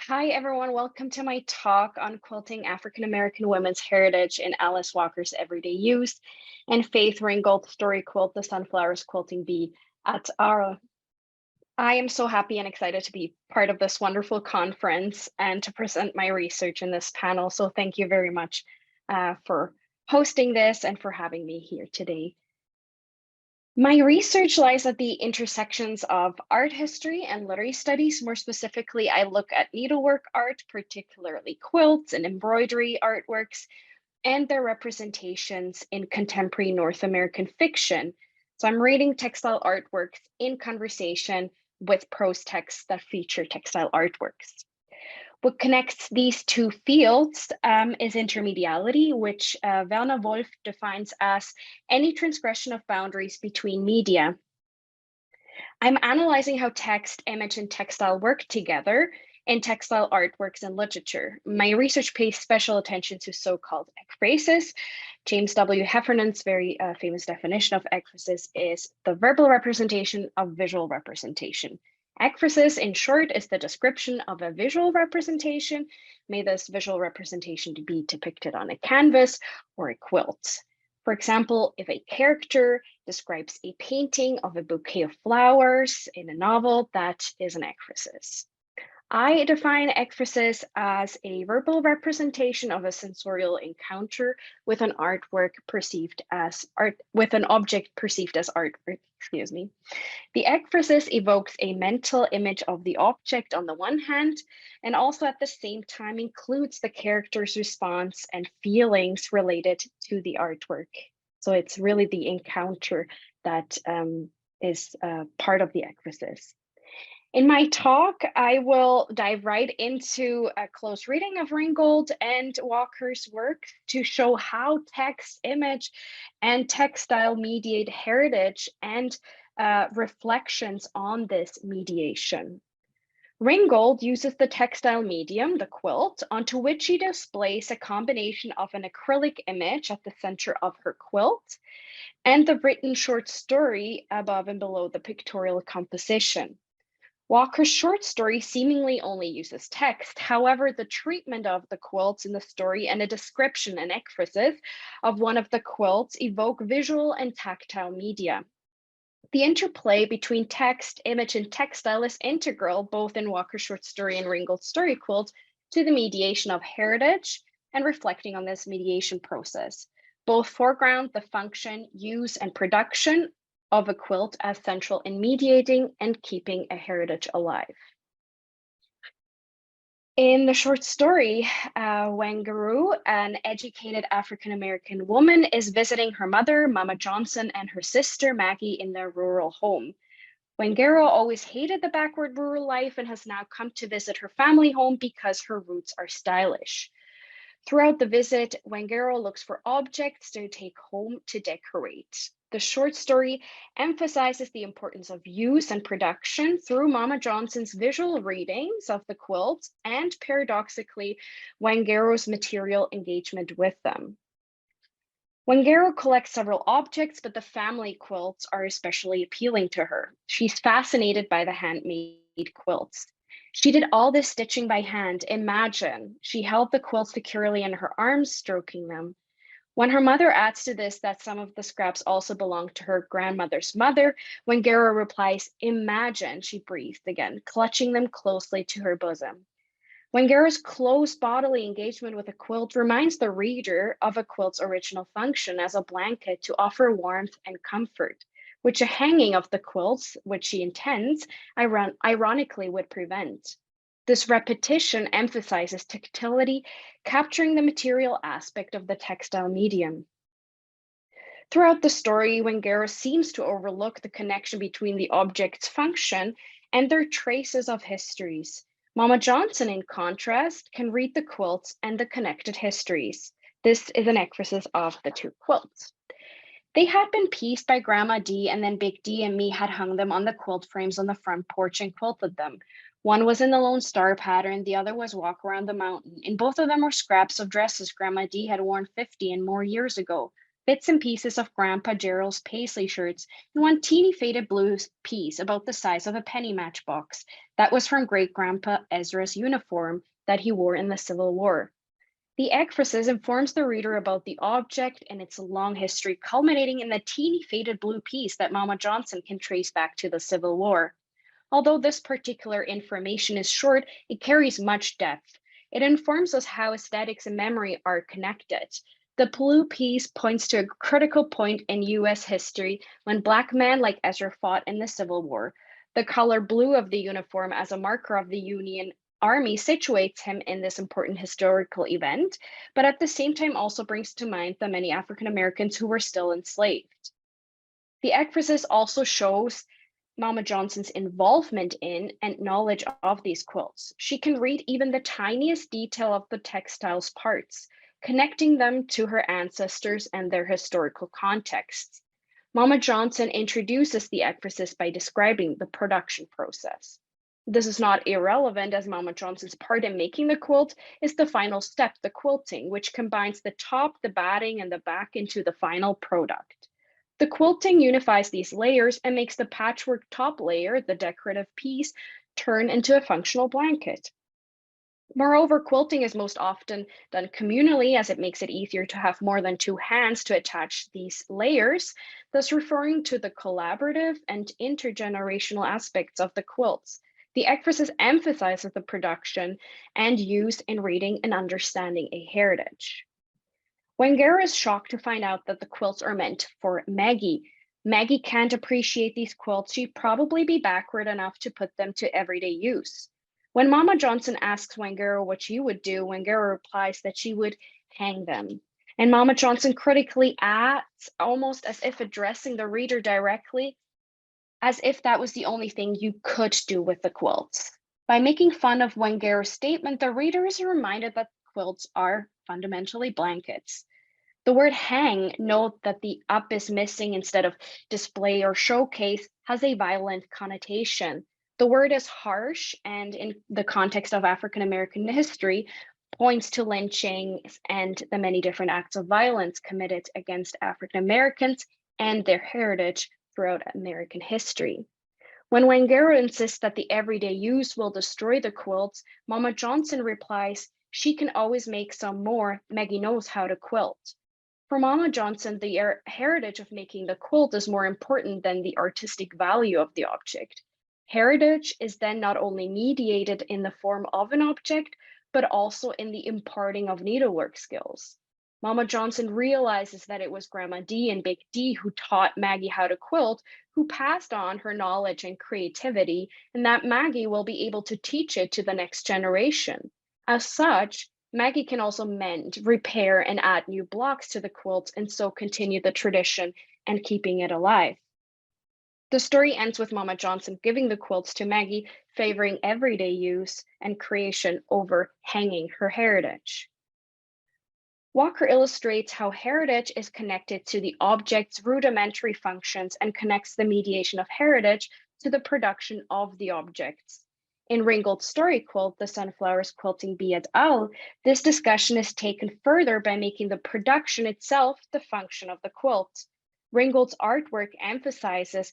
Hi, everyone. Welcome to my talk on quilting African American women's heritage in Alice Walker's everyday use and Faith Ringgold's story quilt, The Sunflowers Quilting Bee at Arles. I am so happy and excited to be part of this wonderful conference and to present my research in this panel. So thank you very much for hosting this and for having me here today. My research lies at the intersections of art history and literary studies. More specifically, I look at needlework art, particularly quilts and embroidery artworks, and their representations in contemporary North American fiction. So I'm reading textile artworks in conversation with prose texts that feature textile artworks. What connects these two fields is intermediality, which Werner Wolf defines as any transgression of boundaries between media. I'm analyzing how text, image, and textile work together in textile artworks and literature. My research pays special attention to so-called ekphrasis. James W. Heffernan's very famous definition of ekphrasis is the verbal representation of visual representation. Ekphrasis, in short, is the description of a visual representation. May this visual representation be depicted on a canvas or a quilt. For example, if a character describes a painting of a bouquet of flowers in a novel, that is an ekphrasis. I define ekphrasis as a verbal representation of a sensorial encounter with an artwork perceived as art, with an object perceived as artwork, excuse me. The ekphrasis evokes a mental image of the object on the one hand, and also at the same time includes the character's response and feelings related to the artwork. So it's really the encounter that is part of the ekphrasis. In my talk, I will dive right into a close reading of Ringgold and Walker's work to show how text, image, and textile mediate heritage and reflections on this mediation. Ringgold uses the textile medium, the quilt, onto which she displays a combination of an acrylic image at the center of her quilt and the written short story above and below the pictorial composition. Walker's short story seemingly only uses text. However, the treatment of the quilts in the story and a description and ekphrasis of one of the quilts evoke visual and tactile media. The interplay between text, image, and textile is integral, both in Walker's short story and Ringgold's story quilt, to the mediation of heritage and reflecting on this mediation process. Both foreground the function, use, and production of a quilt as central in mediating and keeping a heritage alive. In the short story, Wangaroo, an educated African-American woman, is visiting her mother, Mama Johnson, and her sister, Maggie, in their rural home. Wangaro always hated the backward rural life and has now come to visit her family home because her roots are stylish. Throughout the visit, Wangaro looks for objects to take home to decorate. The short story emphasizes the importance of use and production through Mama Johnson's visual readings of the quilts and, paradoxically, Wangaro's material engagement with them. Wangaro collects several objects, but the family quilts are especially appealing to her. She's fascinated by the handmade quilts. She did all this stitching by hand. Imagine, she held the quilts securely in her arms, stroking them. When her mother adds to this that some of the scraps also belong to her grandmother's mother, Wangaro replies, "Imagine," she breathed again, clutching them closely to her bosom. Wangaro's close bodily engagement with a quilt reminds the reader of a quilt's original function as a blanket to offer warmth and comfort, which a hanging of the quilts, which she intends, ironically would prevent. This repetition emphasizes tactility, capturing the material aspect of the textile medium. Throughout the story, Wangaro seems to overlook the connection between the object's function and their traces of histories. Mama Johnson, in contrast, can read the quilts and the connected histories. This is an ekphrasis of the two quilts. They had been pieced by Grandma D, and then Big D and me had hung them on the quilt frames on the front porch and quilted them. One was in the Lone Star pattern, the other was Walk Around the Mountain. In both of them were scraps of dresses Grandma D had worn 50 and more years ago, bits and pieces of Grandpa Gerald's paisley shirts, and one teeny faded blue piece about the size of a penny matchbox. That was from great-grandpa Ezra's uniform that he wore in the Civil War. The ekphrasis informs the reader about the object and its long history, culminating in the teeny faded blue piece that Mama Johnson can trace back to the Civil War. Although this particular information is short, it carries much depth. It informs us how aesthetics and memory are connected. The blue piece points to a critical point in US history when Black men like Ezra fought in the Civil War. The color blue of the uniform as a marker of the Union Army situates him in this important historical event, but at the same time also brings to mind the many African Americans who were still enslaved. The ekphrasis also shows Mama Johnson's involvement in and knowledge of these quilts. She can read even the tiniest detail of the textile's parts, connecting them to her ancestors and their historical contexts. Mama Johnson introduces the ekphrasis by describing the production process. This is not irrelevant, as Mama Johnson's part in making the quilt is the final step, the quilting, which combines the top, the batting, and the back into the final product. The quilting unifies these layers and makes the patchwork top layer, the decorative piece, turn into a functional blanket. Moreover, quilting is most often done communally, as it makes it easier to have more than two hands to attach these layers, thus referring to the collaborative and intergenerational aspects of the quilts. The ekphrasis emphasizes the production and use in reading and understanding a heritage. Wangara is shocked to find out that the quilts are meant for Maggie. Maggie can't appreciate these quilts. She'd probably be backward enough to put them to everyday use. When Mama Johnson asks Wangara what she would do, Wangara replies that she would hang them. And Mama Johnson critically adds, almost as if addressing the reader directly, as if that was the only thing you could do with the quilts. By making fun of Wangara's statement, the reader is reminded that quilts are fundamentally blankets. The word hang, note that the up is missing instead of display or showcase, has a violent connotation. The word is harsh, and in the context of African American history, points to lynchings and the many different acts of violence committed against African Americans and their heritage throughout American history. When Wangara insists that the everyday use will destroy the quilts, Mama Johnson replies, she can always make some more. Maggie knows how to quilt. For Mama Johnson, the heritage of making the quilt is more important than the artistic value of the object. Heritage is then not only mediated in the form of an object, but also in the imparting of needlework skills. Mama Johnson realizes that it was Grandma D and Big D who taught Maggie how to quilt, who passed on her knowledge and creativity, and that Maggie will be able to teach it to the next generation. As such, Maggie can also mend, repair, and add new blocks to the quilt, and so continue the tradition and keeping it alive. The story ends with Mama Johnson giving the quilts to Maggie, favoring everyday use and creation over hanging her heritage. Walker illustrates how heritage is connected to the object's rudimentary functions and connects the mediation of heritage to the production of the objects. In Ringgold's story quilt, The Sunflowers Quilting Bee et al., this discussion is taken further by making the production itself the function of the quilt. Ringgold's artwork emphasizes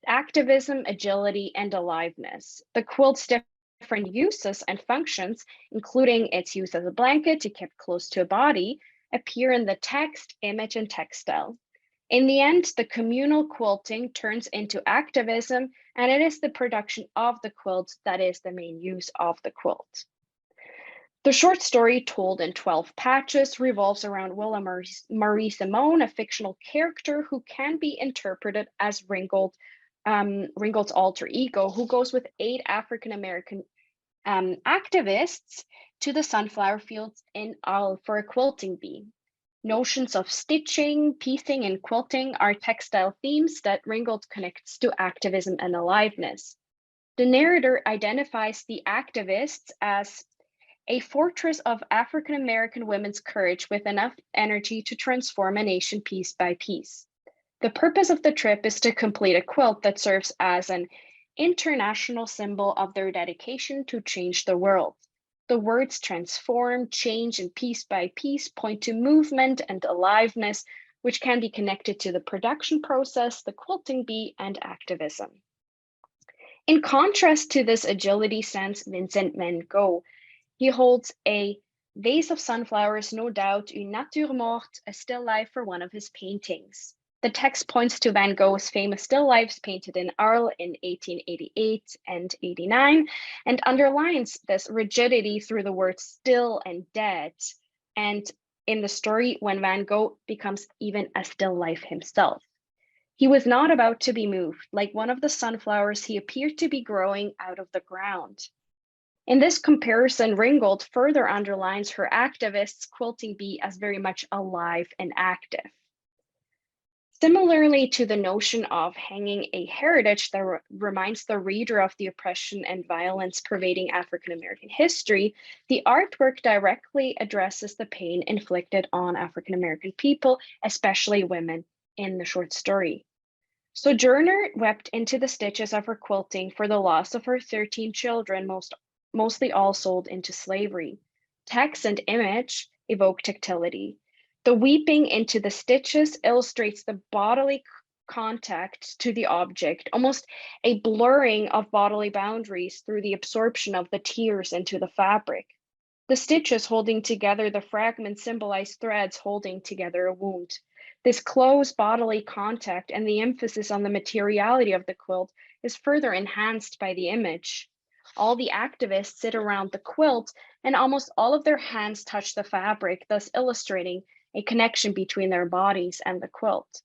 activism, agility, and aliveness. The quilt's different uses and functions, including its use as a blanket to keep close to a body, appear in the text, image, and textile. In the end, the communal quilting turns into activism, and it is the production of the quilt that is the main use of the quilt. The short story, told in 12 patches, revolves around Willa Marie Simone, a fictional character who can be interpreted as Ringgold's alter ego, who goes with 8 African American activists to the sunflower fields in Arles for a quilting bee. Notions of stitching, piecing, and quilting are textile themes that Ringgold connects to activism and aliveness. The narrator identifies the activists as a fortress of African American women's courage with enough energy to transform a nation piece by piece. The purpose of the trip is to complete a quilt that serves as an international symbol of their dedication to change the world. The words transform, change, and piece by piece point to movement and aliveness, which can be connected to the production process, the quilting bee, and activism. In contrast to this agility sense, Vincent van Gogh, he holds a vase of sunflowers, no doubt, une nature morte, a still life for one of his paintings. The text points to Van Gogh's famous still lifes painted in Arles in 1888 and 89 and underlines this rigidity through the words still and dead. And in the story, when Van Gogh becomes even a still life himself. He was not about to be moved. Like one of the sunflowers, he appeared to be growing out of the ground. In this comparison, Ringgold further underlines her activist's quilting bee as very much alive and active. Similarly to the notion of hanging a heritage that reminds the reader of the oppression and violence pervading African American history, the artwork directly addresses the pain inflicted on African American people, especially women, in the short story. Sojourner wept into the stitches of her quilting for the loss of her 13 children, mostly all sold into slavery. Text and image evoke tactility. The weeping into the stitches illustrates the bodily contact to the object, almost a blurring of bodily boundaries through the absorption of the tears into the fabric. The stitches holding together the fragments symbolize threads holding together a wound. This close bodily contact and the emphasis on the materiality of the quilt is further enhanced by the image. All the activists sit around the quilt and almost all of their hands touch the fabric, thus illustrating a connection between their bodies and the quilt.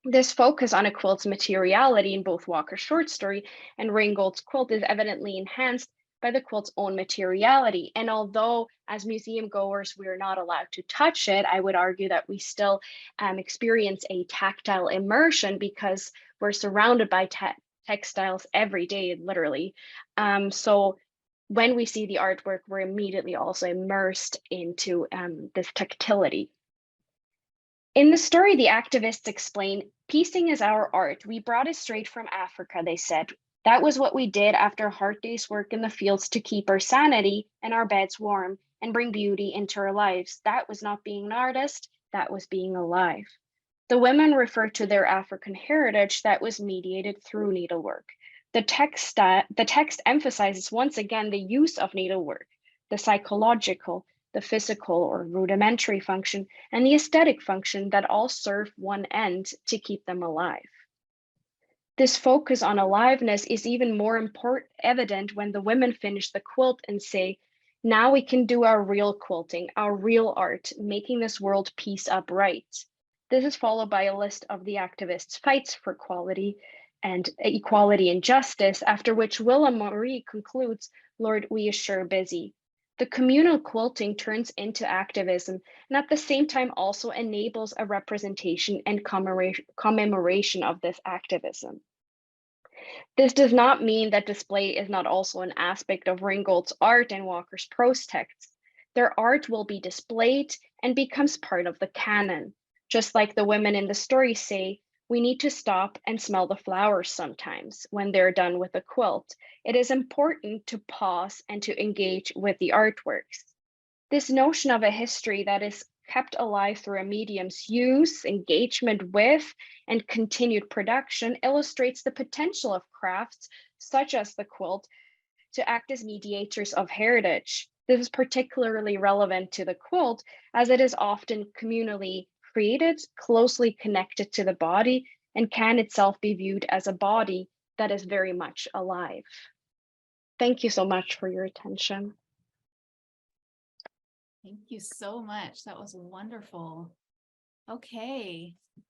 This focus on a quilt's materiality in both Walker's short story and Ringgold's quilt is evidently enhanced by the quilt's own materiality. And although as museum goers, we're not allowed to touch it, I would argue that we still experience a tactile immersion because we're surrounded by textiles every day, literally. So when we see the artwork, we're immediately also immersed into this tactility. In the story, the activists explain, piecing is our art. We brought it straight from Africa, they said. That was what we did after a hard day's work in the fields to keep our sanity and our beds warm and bring beauty into our lives. That was not being an artist, that was being alive. The women refer to their African heritage that was mediated through needlework. The text emphasizes once again the use of needlework, the psychological, the physical or rudimentary function, and the aesthetic function that all serve one end to keep them alive. This focus on aliveness is even more evident when the women finish the quilt and say, now we can do our real quilting, our real art, making this world piece up right. This is followed by a list of the activists' fights for equality and justice, after which Willa Marie concludes, Lord, we are sure busy. The communal quilting turns into activism and at the same time also enables a representation and commemoration of this activism. This does not mean that display is not also an aspect of Ringgold's art and Walker's prose texts. Their art will be displayed and becomes part of the canon. Just like the women in the story say, we need to stop and smell the flowers sometimes when they're done with a quilt. It is important to pause and to engage with the artworks. This notion of a history that is kept alive through a medium's use, engagement with, and continued production illustrates the potential of crafts such as the quilt to act as mediators of heritage. This is particularly relevant to the quilt as it is often communally created, closely connected to the body, and can itself be viewed as a body that is very much alive. Thank you so much for your attention. Thank you so much. That was wonderful. Okay,